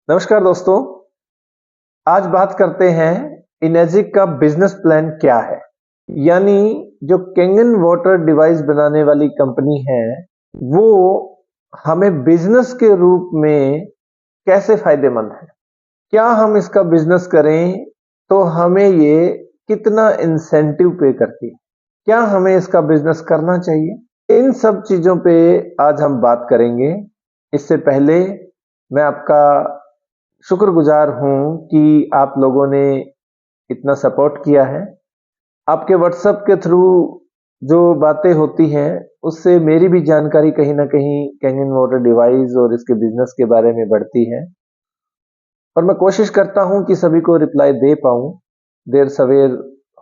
नमस्कार दोस्तों। आज बात करते हैं इनेजिक का बिजनेस प्लान क्या है। यानी जो कैंगन वाटर डिवाइस बनाने वाली कंपनी है वो हमें बिजनेस के रूप में कैसे फायदेमंद है। क्या हम इसका बिजनेस करें तो हमें ये कितना इंसेंटिव पे करती है, क्या हमें इसका बिजनेस करना चाहिए, इन सब चीजों पे आज हम बात करेंगे। इससे पहले मैं आपका शुक्रगुजार हूं कि आप लोगों ने इतना सपोर्ट किया है। आपके व्हाट्सएप के थ्रू जो बातें होती हैं उससे मेरी भी जानकारी कहीं ना कहीं कैंगन वाटर डिवाइस और इसके बिजनेस के बारे में बढ़ती है और मैं कोशिश करता हूं कि सभी को रिप्लाई दे पाऊं। देर सवेर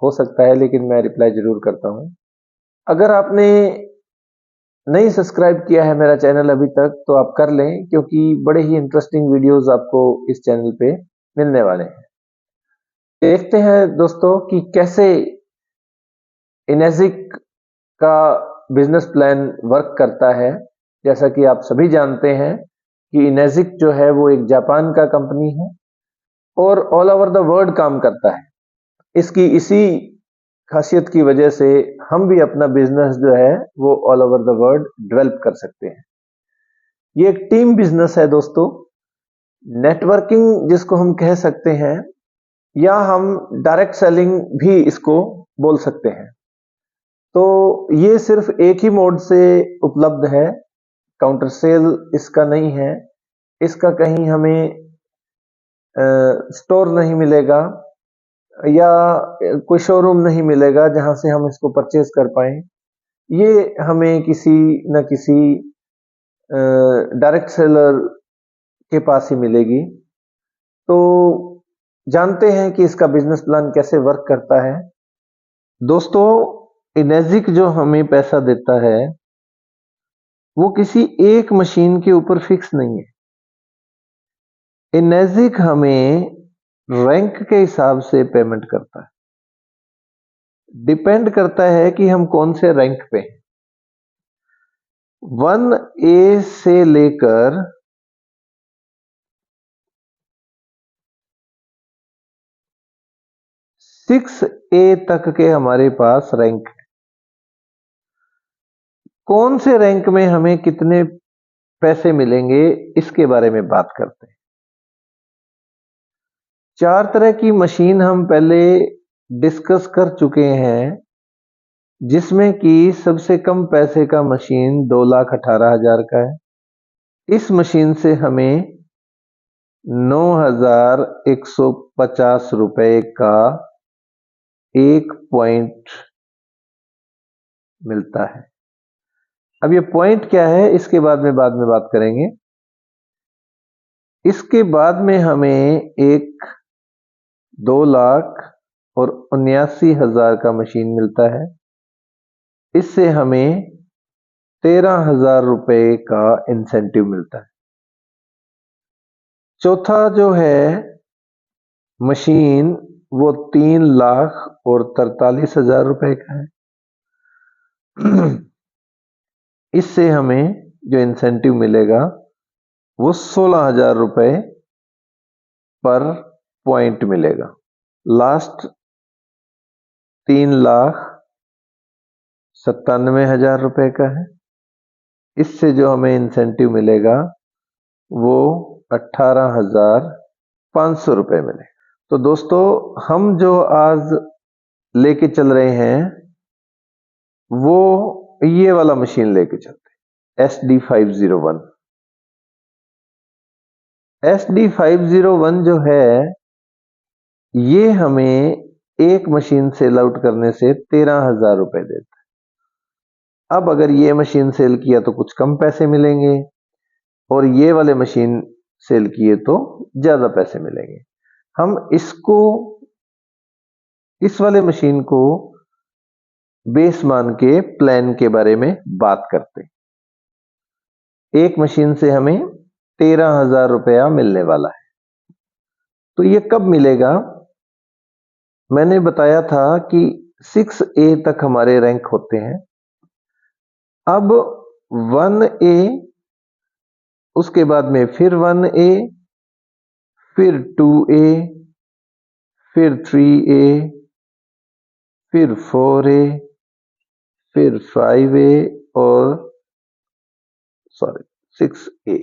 हो सकता है लेकिन मैं रिप्लाई जरूर करता हूं। अगर आपने नहीं सब्सक्राइब किया है मेरा चैनल अभी तक तो आप कर लें, क्योंकि बड़े ही इंटरेस्टिंग वीडियोस आपको इस चैनल पे मिलने वाले हैं। देखते हैं दोस्तों कि कैसे इनेजिक का बिजनेस प्लान वर्क करता है। जैसा कि आप सभी जानते हैं कि इनेजिक जो है वो एक जापान का कंपनी है और ऑल ओवर द वर्ल्ड काम करता है। इसकी इसी खासियत की वजह से हम भी अपना बिजनेस जो है वो all over the world develop कर सकते हैं। ये एक टीम बिजनेस है दोस्तों, नेटवर्किंग जिसको हम कह सकते हैं, या हम डायरेक्ट सेलिंग भी इसको बोल सकते हैं। तो ये सिर्फ एक ही मोड से उपलब्ध है, काउंटर सेल इसका नहीं है। इसका कहीं हमें स्टोर नहीं मिलेगा या कोई शोरूम नहीं मिलेगा जहां से हम इसको परचेज कर पाए। ये हमें किसी न किसी डायरेक्ट सेलर के पास ही मिलेगी। तो जानते हैं कि इसका बिजनेस प्लान कैसे वर्क करता है। दोस्तों, इनेजिक जो हमें पैसा देता है वो किसी एक मशीन के ऊपर फिक्स नहीं है। इनेजिक हमें रैंक के हिसाब से पेमेंट करता है, डिपेंड करता है कि हम कौन से रैंक पे हैं। 1A से लेकर 6A तक के हमारे पास रैंक है। कौन से रैंक में हमें कितने पैसे मिलेंगे इसके बारे में बात करते हैं। 4 तरह की मशीन हम पहले डिस्कस कर चुके हैं, जिसमें कि सबसे कम पैसे का मशीन 2,18,000 का है। इस मशीन से हमें 9,150 रुपए का एक पॉइंट मिलता है। अब ये पॉइंट क्या है इसके बाद में बात करेंगे। इसके बाद में हमें एक 2,79,000 का मशीन मिलता है। इससे हमें 13,000 रुपए का इंसेंटिव मिलता है। चौथा जो है मशीन वो 3,43,000 रुपए का है। इससे हमें जो इंसेंटिव मिलेगा वो 16,000 रुपए पर पॉइंट मिलेगा। लास्ट 3,97,000 रुपए का है। इससे जो हमें इंसेंटिव मिलेगा वो 18,500 रुपए मिले। तो दोस्तों, हम जो आज लेके चल रहे हैं वो ये वाला मशीन लेके चलते हैं, SD501। SD501 जो है ये हमें एक मशीन सेल आउट करने से 13,000 रुपए देता है। अब अगर ये मशीन सेल किया तो कुछ कम पैसे मिलेंगे और ये वाले मशीन सेल किए तो ज्यादा पैसे मिलेंगे। हम इस वाले मशीन को बेस मान के प्लान के बारे में बात करते हैं। एक मशीन से हमें 13,000 रुपया मिलने वाला है। तो ये कब मिलेगा? मैंने बताया था कि 6A तक हमारे रैंक होते हैं। अब 1A, उसके बाद में फिर 1A, फिर 2A, फिर 3A, फिर 4A, फिर 5A और 6A।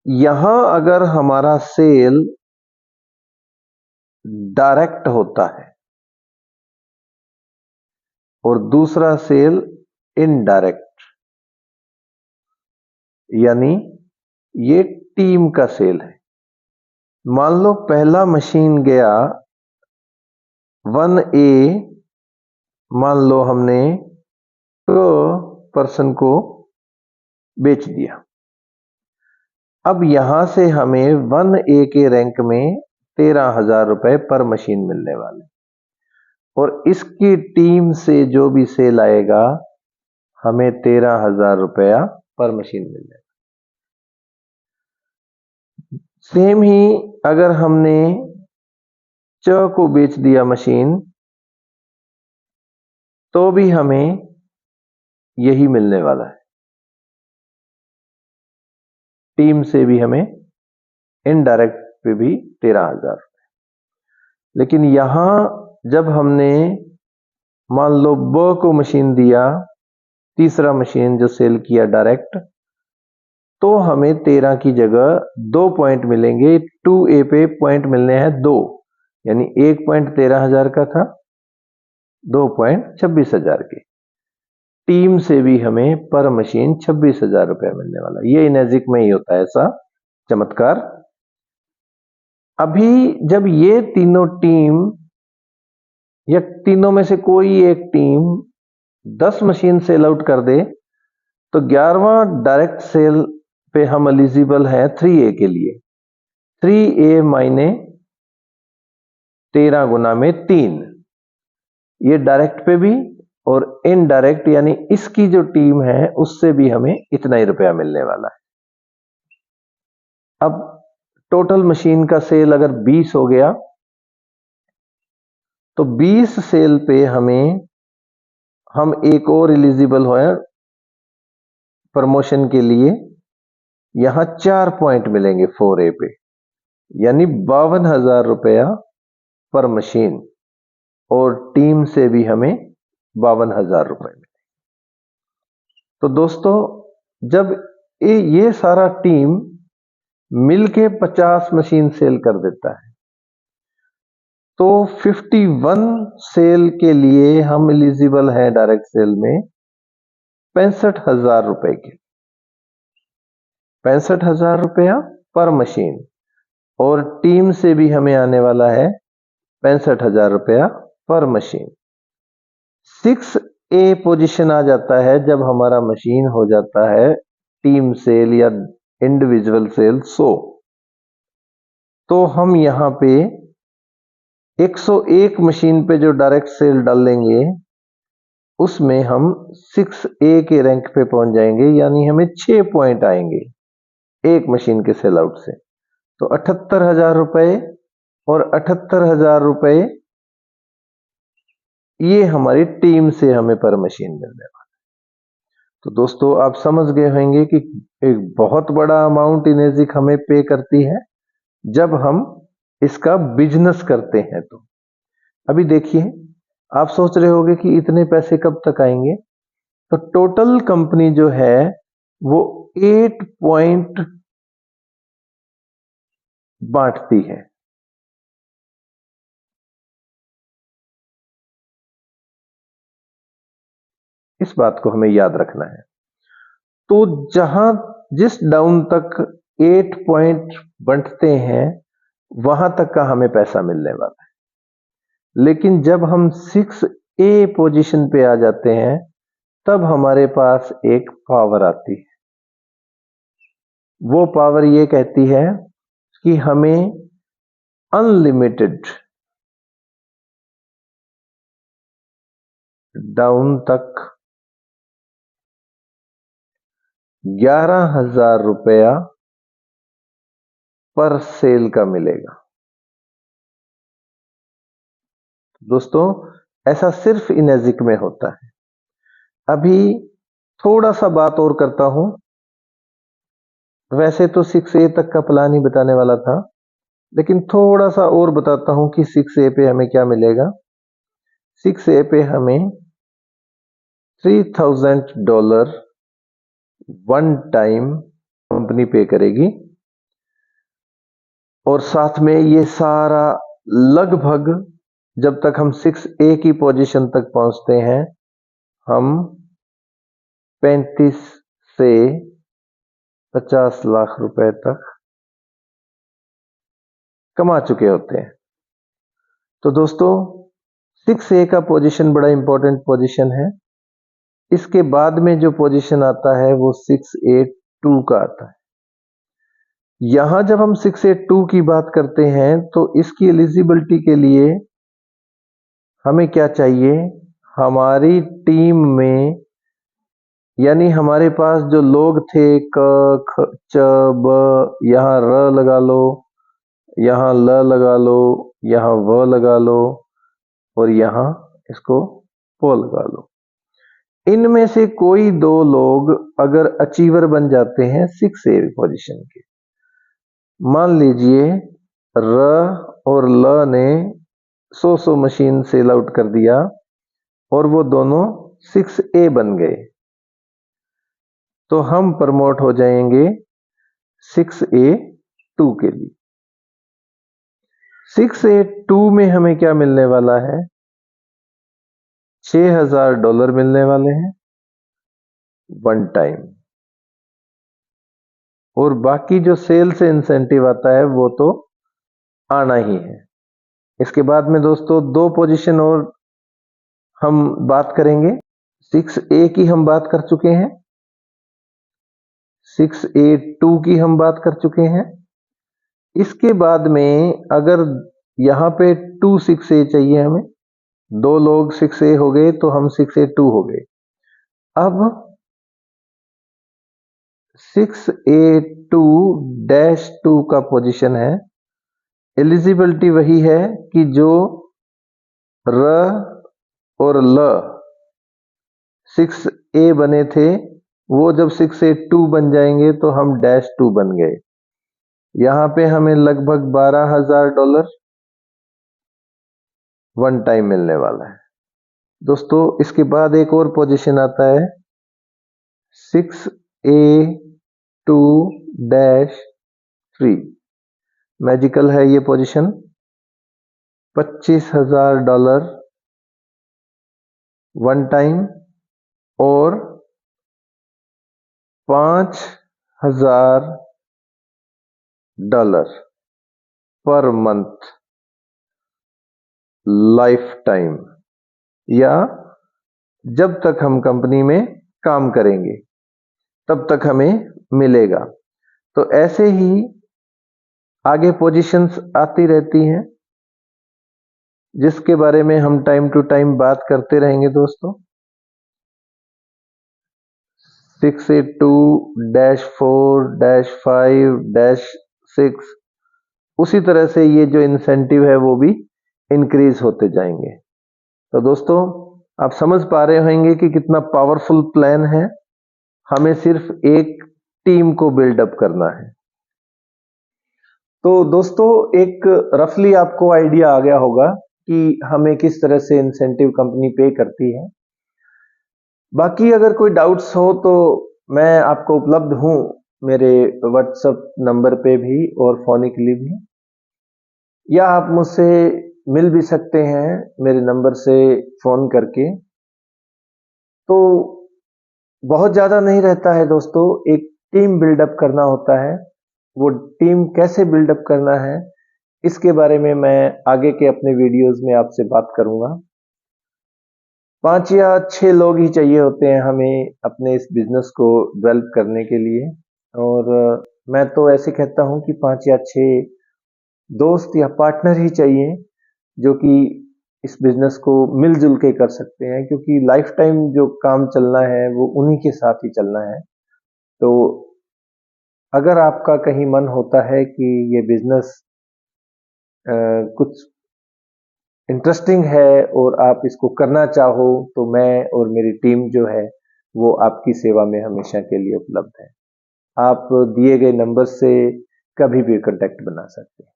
यहां अगर हमारा सेल डायरेक्ट होता है और दूसरा सेल इनडायरेक्ट, यानी ये टीम का सेल है। मान लो पहला मशीन गया 1A, मान लो हमने तो पर्सन को बेच दिया। अब यहां से हमें 1A के रैंक में 13,000 रुपए पर मशीन मिलने वाले, और इसकी टीम से जो भी सेल आएगा हमें 13,000 रुपया पर मशीन मिल जाएगा। सेम ही अगर हमने च को बेच दिया मशीन, तो भी हमें यही मिलने वाला है। टीम से भी हमें इनडायरेक्ट पे भी 13,000। लेकिन यहां जब हमने मान लो ब को मशीन दिया, तीसरा मशीन जो सेल किया डायरेक्ट, तो हमें 13 की जगह 2 पॉइंट मिलेंगे। 2A पे पॉइंट मिलने हैं 2, यानी 1 पॉइंट 13,000 का था, 2 पॉइंट 26,000 के। टीम से भी हमें पर मशीन 26,000 रुपया मिलने वाला। ये इनेजिक में ही होता है ऐसा चमत्कार। अभी जब ये तीनों टीम या तीनों में से कोई एक टीम 10 मशीन सेल आउट कर दे, तो 11वां डायरेक्ट सेल पे हम एलिजिबल हैं 3A के लिए। 3A मायने 13 गुना में 3, ये डायरेक्ट पे भी और इनडायरेक्ट यानी इसकी जो टीम है उससे भी हमें इतना ही रुपया मिलने वाला है। अब टोटल मशीन का सेल अगर 20 हो गया, तो 20 सेल पे हम एक और एलिजिबल हो प्रमोशन के लिए। यहां 4 पॉइंट मिलेंगे 4A पे, यानी 52,000 रुपया पर मशीन, और टीम से भी हमें 52,000 रुपए मिले। तो दोस्तों जब ये सारा टीम मिलके 50 मशीन सेल कर देता है, तो 51 सेल के लिए हम एलिजिबल हैं डायरेक्ट सेल में 65,000 रुपए के, 65,000 रुपया पर मशीन, और टीम से भी हमें आने वाला है 65,000 रुपया पर मशीन। 6A पोजीशन आ जाता है जब हमारा मशीन हो जाता है टीम सेल या इंडिविजुअल सेल 100। तो हम यहां पे 101 मशीन पे जो डायरेक्ट सेल डालेंगे उसमें हम 6A के रैंक पे पहुंच जाएंगे, यानी हमें 6 पॉइंट आएंगे एक मशीन के सेल आउट से। तो 78,000 रुपए और 78,000 रुपए ये हमारी टीम से हमें पर मशीन मिलने वाला। तो दोस्तों आप समझ गए होंगे कि एक बहुत बड़ा अमाउंट इनेजिक हमें पे करती है जब हम इसका बिजनेस करते हैं। तो अभी देखिए, आप सोच रहे होंगे कि इतने पैसे कब तक आएंगे। तो टोटल कंपनी जो है वो 8 पॉइंट बांटती है। इस बात को हमें याद रखना है। तो जिस डाउन तक 8 पॉइंट बंटते हैं वहां तक का हमें पैसा मिलने वाला है। लेकिन जब हम 6A पोजीशन पे आ जाते हैं तब हमारे पास एक पावर आती है। वो पावर ये कहती है कि हमें अनलिमिटेड डाउन तक 11,000 रुपया पर सेल का मिलेगा। दोस्तों ऐसा सिर्फ इनेजिक में होता है। अभी थोड़ा सा बात और करता हूं। वैसे तो 6A तक का प्लान ही बताने वाला था, लेकिन थोड़ा सा और बताता हूं कि 6A पे हमें क्या मिलेगा। 6A पे हमें $3000 वन टाइम कंपनी पे करेगी, और साथ में ये सारा लगभग जब तक हम 6A की पोजीशन तक पहुंचते हैं, हम 35 से 50 लाख रुपए तक कमा चुके होते हैं। तो दोस्तों, 6A का पोजीशन बड़ा इंपॉर्टेंट पोजीशन है। इसके बाद में जो पोजीशन आता है वो 6A2 का आता है। यहां जब हम 6A2 की बात करते हैं तो इसकी एलिजिबिलिटी के लिए हमें क्या चाहिए, हमारी टीम में यानी हमारे पास जो लोग थे, क ख च ब, यहाँ र लगा लो, यहाँ ल लगा लो, यहाँ व लगा लो, और यहाँ इसको प लगा लो। इनमें से कोई दो लोग अगर अचीवर बन जाते हैं 6A पोजीशन के, मान लीजिए र और ल ने 100 मशीन सेल आउट कर दिया और वो दोनों 6A बन गए, तो हम प्रमोट हो जाएंगे 6A2 के लिए। 6A2 में हमें क्या मिलने वाला है, $6000 मिलने वाले हैं वन टाइम, और बाकी जो सेल से इंसेंटिव आता है वो तो आना ही है। इसके बाद में दोस्तों दो पोजीशन और हम बात करेंगे। 6A की हम बात कर चुके हैं, 6A2 की हम बात कर चुके हैं। इसके बाद में अगर यहाँ पे 2 6A चाहिए हमें, दो लोग 6A हो गए तो हम 6A2 हो गए। अब 6A2-2 का पोजीशन है, एलिजिबिलिटी वही है कि जो र और ल 6A बने थे वो जब 6A2 बन जाएंगे तो हम -2 बन गए। यहां पे हमें लगभग $12000 वन टाइम मिलने वाला है। दोस्तों, इसके बाद एक और पोजीशन आता है 6A2-3। मैजिकल है ये पोजीशन, $25000 वन टाइम और $5000 पर मंथ लाइफ टाइम, या जब तक हम कंपनी में काम करेंगे तब तक हमें मिलेगा। तो ऐसे ही आगे पोजीशंस आती रहती हैं जिसके बारे में हम टाइम टू टाइम बात करते रहेंगे दोस्तों। 6A2-4-5-6 उसी तरह से ये जो इंसेंटिव है वो भी इंक्रीज होते जाएंगे। तो दोस्तों, आप समझ पा रहे होंगे कि कितना पावरफुल प्लान है। हमें सिर्फ एक टीम को बिल्डअप करना है। तो दोस्तों, एक रफली आपको आइडिया आ गया होगा कि हमें किस तरह से इंसेंटिव कंपनी पे करती है। बाकी अगर कोई डाउट्स हो तो मैं आपको उपलब्ध हूं मेरे व्हाट्सएप नंबर पे भी और फोनिकली भी, या आप मुझसे मिल भी सकते हैं मेरे नंबर से फोन करके। तो बहुत ज़्यादा नहीं रहता है दोस्तों, एक टीम बिल्डअप करना होता है। वो टीम कैसे बिल्डअप करना है इसके बारे में मैं आगे के अपने वीडियोस में आपसे बात करूंगा। 5 या 6 लोग ही चाहिए होते हैं हमें अपने इस बिजनेस को डेवलप करने के लिए, और मैं तो ऐसे कहता हूं कि 5 या 6 दोस्त या पार्टनर ही चाहिए जो कि इस बिजनेस को मिलजुल के कर सकते हैं, क्योंकि लाइफ टाइम जो काम चलना है वो उन्हीं के साथ ही चलना है। तो अगर आपका कहीं मन होता है कि ये बिजनेस कुछ इंटरेस्टिंग है और आप इसको करना चाहो, तो मैं और मेरी टीम जो है वो आपकी सेवा में हमेशा के लिए उपलब्ध है। आप दिए गए नंबर से कभी भी कांटेक्ट बना सकते हैं।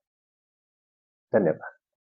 धन्यवाद।